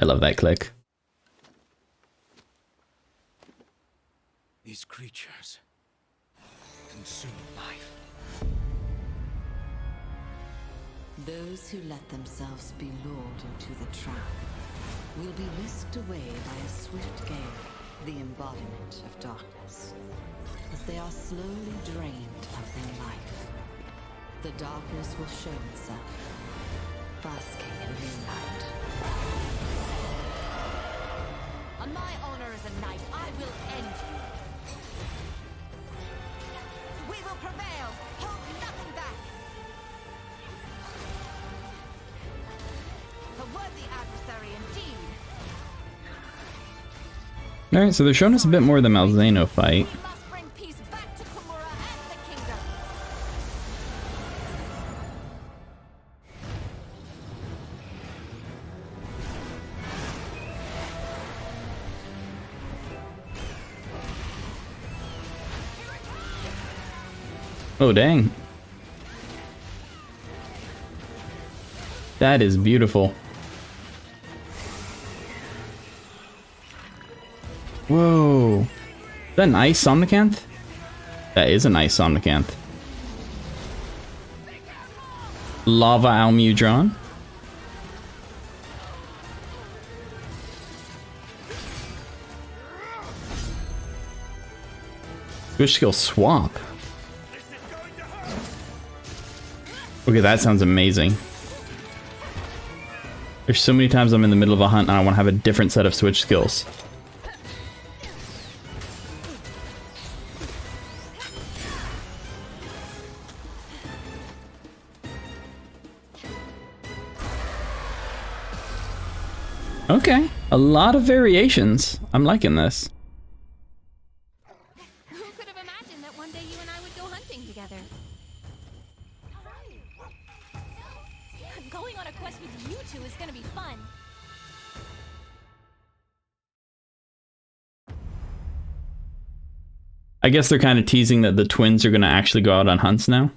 I love that click. These creatures consume life. Those who let themselves be lured into the trap will be whisked away by a swift gale, the embodiment of darkness, as they are slowly drained of their life. The darkness will show itself, basking in moonlight. On my honor as a knight, I will end you. We will prevail. Hold nothing back. A worthy adversary indeed. Alright, so they're showing us a bit more of the Malzino fight. We must bring peace back to Kimura and the kingdom. Oh, dang. That is beautiful. Whoa. Is that an ice Somnicanth? That is an ice Somnicanth. Lava Almudron. Switch skill swap. Okay, that sounds amazing. There's so many times I'm in the middle of a hunt and I want to have a different set of switch skills. Okay, a lot of variations. I'm liking this. Who could have imagined that one day you and I would go hunting together? Going on a quest with you two is gonna be fun. I guess they're kind of teasing that the twins are going to actually go out on hunts now.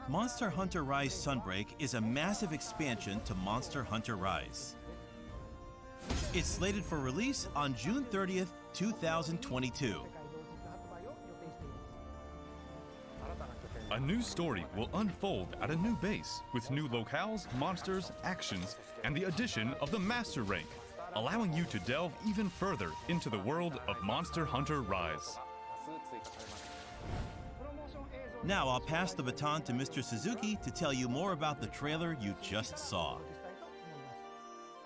Monster Hunter Rise Sunbreak is a massive expansion to Monster Hunter Rise. It's slated for release on June 30th, 2022. A new story will unfold at a new base, with new locales, monsters, actions, and the addition of the Master Rank, allowing you to delve even further into the world of Monster Hunter Rise. Now I'll pass the baton to Mr. Suzuki to tell you more about the trailer you just saw.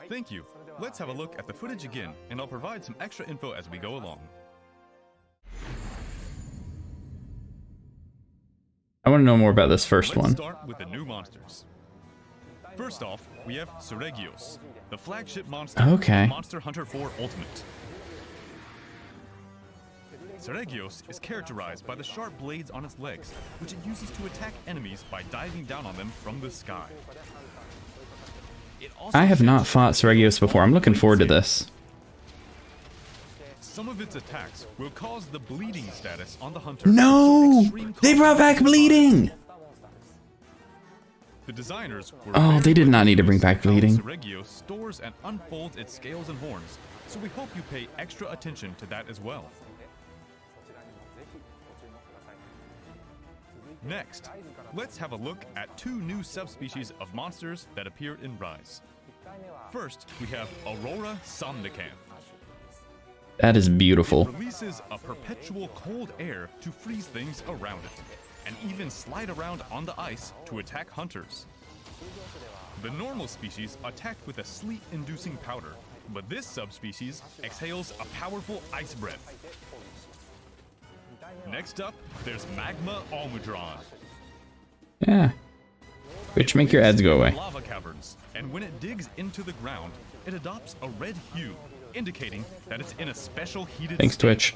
Thank you. Let's have a look at the footage again, and I'll provide some extra info as we go along. I want to know more about this first Let's one. start with the new monsters. First off, we have Seregios, the flagship monster Okay. of Monster Hunter 4 Ultimate. Seregios is characterized by the sharp blades on its legs, which it uses to attack enemies by diving down on them from the sky. It also I have not shares fought Seregios before. I'm looking forward to this. Some of its attacks will cause the bleeding status on the hunter. No! to extreme They brought back cost. bleeding! The designers were Oh, very they did not need to bring back how bleeding. Seregios stores and unfolds its scales and horns, so we hope you pay extra attention to that as well. Next, let's have a look at two new subspecies of monsters that appeared in Rise. First, we have Aurora Somnicanth. That is beautiful. It releases a perpetual cold air to freeze things around it, and even slide around on the ice to attack hunters. The normal species attacked with a sleet-inducing powder, but this subspecies exhales a powerful ice breath. Next up, there's Magma Almudron. Yeah. Which make your ads go away. Lava caverns, and when it digs into the ground, it adopts a red hue, indicating that it's in a special heated Thanks, state. Twitch.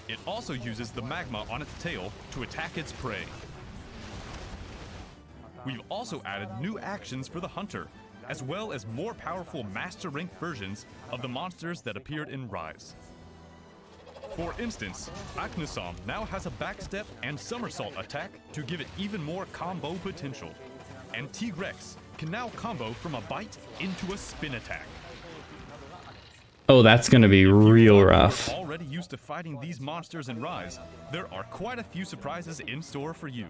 It also uses the magma on its tail to attack its prey. We've also added new actions for the hunter, as well as more powerful Master Rank versions of the monsters that appeared in Rise. For instance, Aknusom now has a backstep and somersault attack to give it even more combo potential. And Tigrex can now combo from a bite into a spin attack. Oh, that's gonna be real rough. If you're already used to fighting these monsters in Rise, there are quite a few surprises in store for you.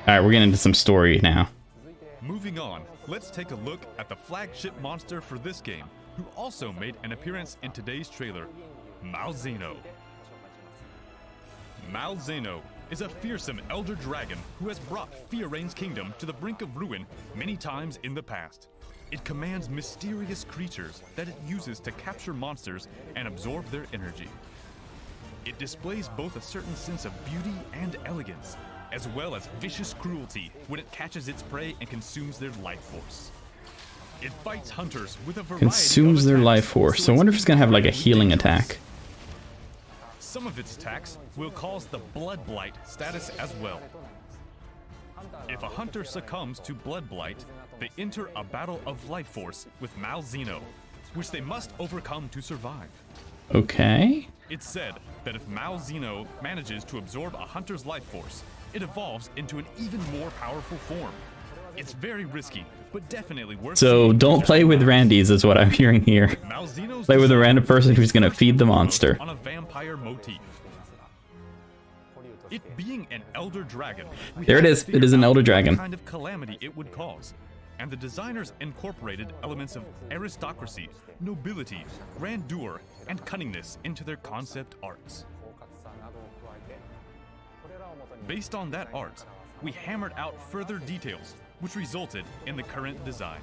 Alright, we're getting into some story now. Moving on, let's take a look at the flagship monster for this game, who also made an appearance in today's trailer, Malzino. Malzino is a fearsome elder dragon who has brought Fioraine's kingdom to the brink of ruin many times in the past. It commands mysterious creatures that it uses to capture monsters and absorb their energy. It displays both a certain sense of beauty and elegance, as well as vicious cruelty when it catches its prey and consumes their life force. It fights hunters with a variety Consumes of their attacks, life force. So I wonder if it's gonna have like a healing attack. Some of its attacks will cause the Blood Blight status as well. If a hunter succumbs to Blood Blight, they enter a battle of life force with Malzino, which they must overcome to survive. Okay. It's said that if Malzino manages to absorb a hunter's life force, it evolves into an even more powerful form. It's very risky, but definitely worth So seeing. don't play with Randy's is what I'm hearing here. Malzino's Play with a design random person who's gonna is feed the monster. on a vampire motif. It being an elder dragon, we There it have is. to It is an figure out elder what dragon. kind of calamity it would cause. And the designers incorporated elements of aristocracy, nobility, grandeur, and cunningness into their concept arts. Based on that art, we hammered out further details, which resulted in the current design.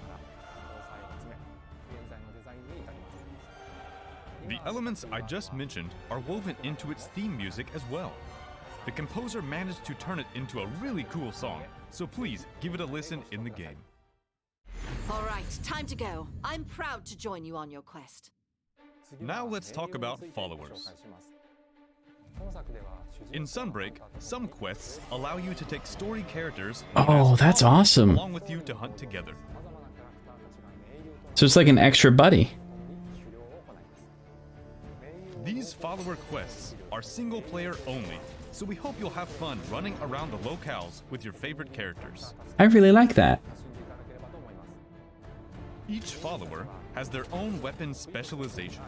The elements I just mentioned are woven into its theme music as well. The composer managed to turn it into a really cool song, so please give it a listen in the game. All right, time to go. I'm proud to join you on your quest. Now let's talk about followers. In Sunbreak, some quests allow you to take story characters Oh, as that's followers awesome. along with you to hunt together. So it's like an extra buddy. These follower quests are single player only, so we hope you'll have fun running around the locales with your favorite characters. I really like that. Each follower has their own weapon specialization.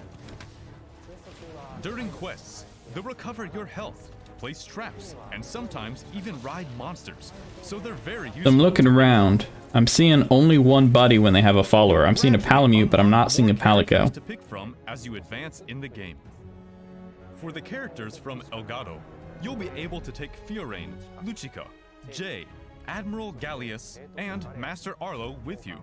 During quests, they'll recover your health, place traps, and sometimes even ride monsters, so they're very useful. I'm looking around. I'm seeing only one buddy when they have a follower. I'm seeing a Palamute, but I'm not seeing a Palico. To pick from as you advance in the game. For the characters from Elgato, you'll be able to take Fiorayne, Lucica, Jay, Admiral Gallius, and Master Arlo with you.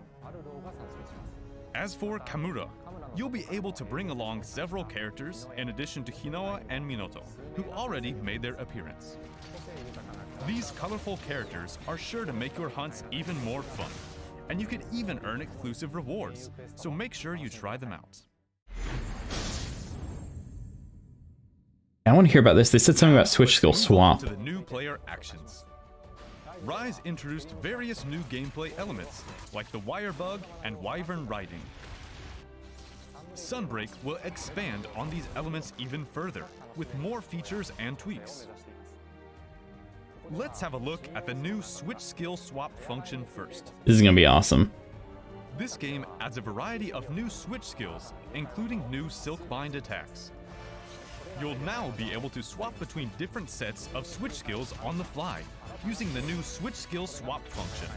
As for Kamura, you'll be able to bring along several characters in addition to Hinoa and Minoto, who already made their appearance. These colorful characters are sure to make your hunts even more fun, and you can even earn exclusive rewards, so make sure you try them out. I want to hear about this. They said something about switch skill swap. To the new player actions. Rise introduced various new gameplay elements, like the wire bug and wyvern riding. Sunbreak will expand on these elements even further, with more features and tweaks. Let's have a look at the new switch skill swap function first. This is gonna be awesome. This game adds a variety of new switch skills, including new Silkbind attacks. You'll now be able to swap between different sets of switch skills on the fly, using the new switch skill swap function.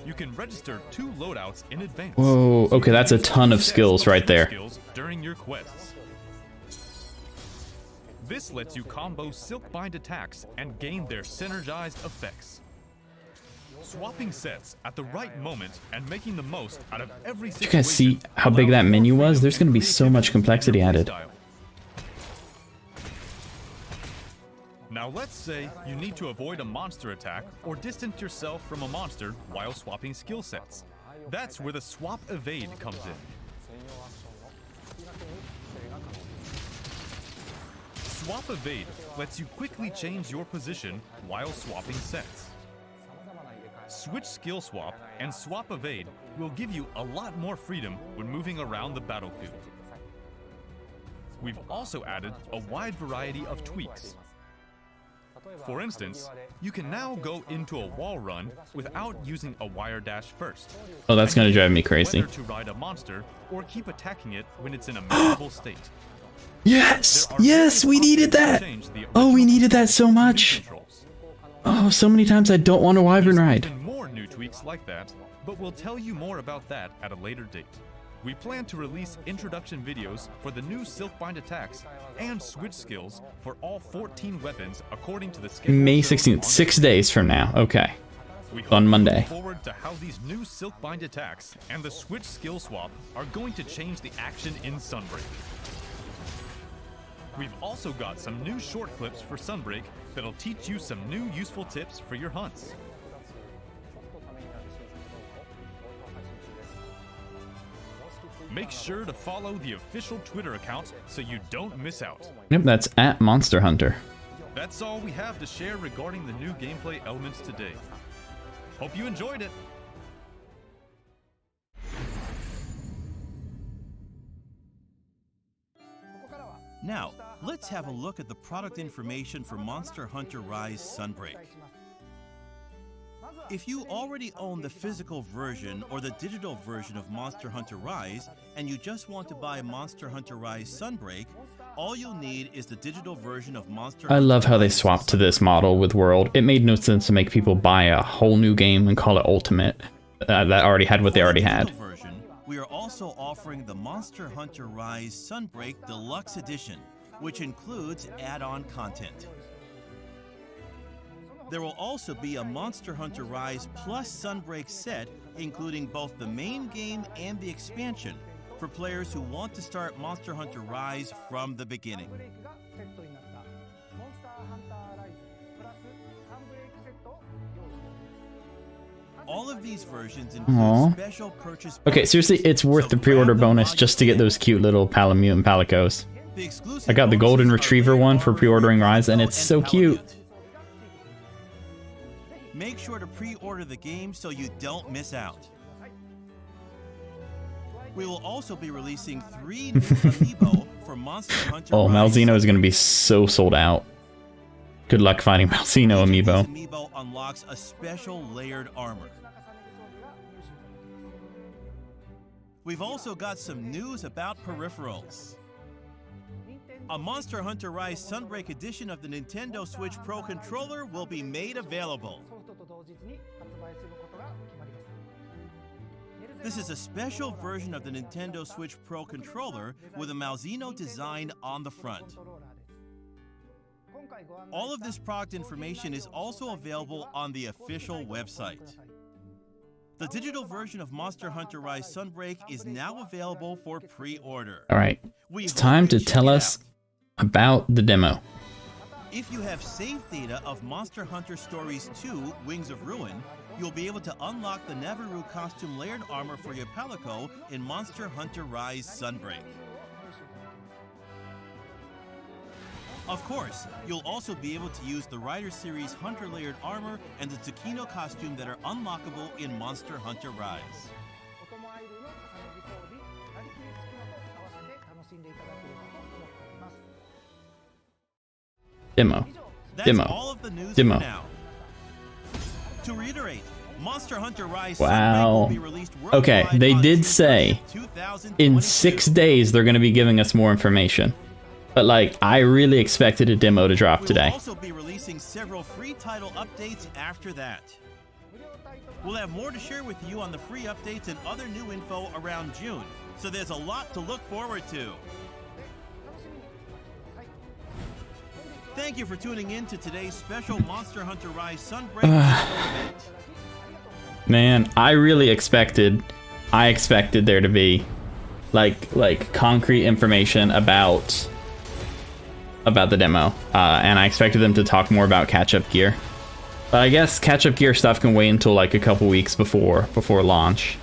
You can register 2 loadouts in advance. Whoa, so you okay, can that's a use ton of sets skills right switch there. skills during your quests. This lets you combo Silkbind attacks and gain their synergized effects. Swapping sets at the right moment and making the most out of every situation. Did you guys see how big that menu was? There's gonna be so much complexity added. Now let's say you need to avoid a monster attack or distance yourself from a monster while swapping skill sets. That's where the swap evade comes in. Swap evade lets you quickly change your position while swapping sets. Switch skill swap and swap evade will give you a lot more freedom when moving around the battlefield. We've also added a wide variety of tweaks. For instance, you can now go into a wall run without using a wire dash first. Oh, that's gonna drive me crazy. Whether to ride a monster or keep attacking it when it's in a manageable state. Yes! Yes, we needed that! Oh, we needed that so much! Oh, so many times I don't want a wyvern ride. Even more new tweaks like that, but we'll tell you more about that at a later date. We plan to release introduction videos for the new Silkbind attacks and switch skills for all 14 weapons according to the schedule. May 16th, 6 days from now. Okay. On Monday. Look forward to how these new Silkbind attacks and the switch skill swap are going to change the action in Sunbreak. We've also got some new short clips for Sunbreak that'll teach you some new useful tips for your hunts. Make sure to follow the official Twitter account so you don't miss out. Yep, that's at Monster Hunter. That's all we have to share regarding the new gameplay elements today. Hope you enjoyed it. Now, let's have a look at the product information for Monster Hunter Rise Sunbreak. If you already own the physical version or the digital version of Monster Hunter Rise, and you just want to buy Monster Hunter Rise Sunbreak, all you'll need is the digital version of Monster Hunter. I love how they Rise swapped to this model with World. It made no sense to make people buy a whole new game and call it Ultimate. That already had what they already had. Version, we are also offering the Monster Hunter Rise Sunbreak Deluxe Edition, which includes add-on content. There will also be a Monster Hunter Rise Plus Sunbreak set, including both the main game and the expansion, for players who want to start Monster Hunter Rise from the beginning. All of these versions include special purchase. Okay, seriously, it's worth the pre-order bonus just to get those cute little Palamute Palicos. I got the Golden Retriever one for pre-ordering Rise, and it's so cute. Make sure to pre-order the game so you don't miss out. We will also be releasing 3 new amiibo for Monster Hunter Oh, Rise. Malzino is going to be so sold out. Good luck finding Malzino amiibo. Each amiibo unlocks a special layered armor. We've also got some news about peripherals. A Monster Hunter Rise Sunbreak edition of the Nintendo Switch Pro controller will be made available. This is a special version of the Nintendo Switch Pro controller with a Malzino design on the front. All of this product information is also available on the official website. The digital version of Monster Hunter Rise Sunbreak is now available for pre-order. All right, it's time to tell us about the demo. If you have saved data of Monster Hunter Stories 2 Wings of Ruin, you'll be able to unlock the Naviru costume layered armor for your Palico in Monster Hunter Rise Sunbreak. Of course, you'll also be able to use the Rider Series Hunter layered armor and the Tsukino costume that are unlockable in Monster Hunter Rise. Demo. That's Demo. all of the news Demo. for now. To reiterate, Monster Hunter Rise Wow. Sunbreak will be released Okay, worldwide they on did June say 30th, 2022. in 6 days they're going to be giving us more information. But like, I really expected a demo to drop We will today. also be releasing several free title updates after that. We'll have more to share with you on the free updates and other new info around June, so there's a lot to look forward to. Thank you for tuning in to today's special Monster Hunter Rise Sunbreak event. Man, I expected there to be like concrete information about the demo, and I expected them to talk more about catch-up gear. But I guess catch-up gear stuff can wait until like a couple weeks before launch.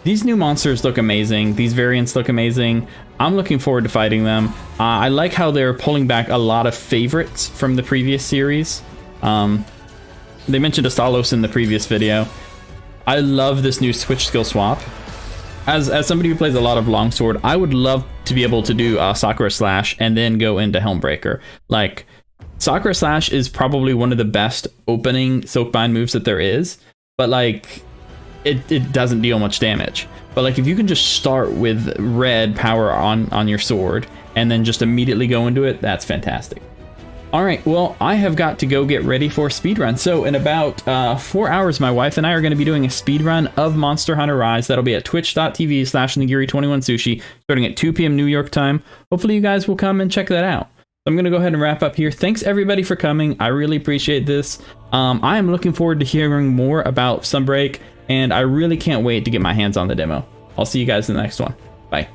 These new monsters look amazing. These variants look amazing. I'm looking forward to fighting them. I like how they're pulling back a lot of favorites from the previous series. They mentioned Astalos in the previous video. I love this new switch skill swap. as somebody who plays a lot of longsword, I would love to be able to do Sakura Slash and then go into Helmbreaker. Like, Sakura Slash is probably one of the best opening Soakbind moves that there is, but like, it doesn't deal much damage. But like, if you can just start with red power on your sword and then just immediately go into it, that's fantastic. All right, well, I have got to go get ready for speedrun. So in about 4 hours, my wife and I are going to be doing a speedrun of Monster Hunter Rise. That'll be at twitch.tv/Nigiri21sushi, starting at 2 p.m. New York time. Hopefully you guys will come and check that out. I'm going to go ahead and wrap up here. Thanks everybody for coming. I really appreciate this. I am looking forward to hearing more about Sunbreak, and I really can't wait to get my hands on the demo. I'll see you guys in the next one. Bye.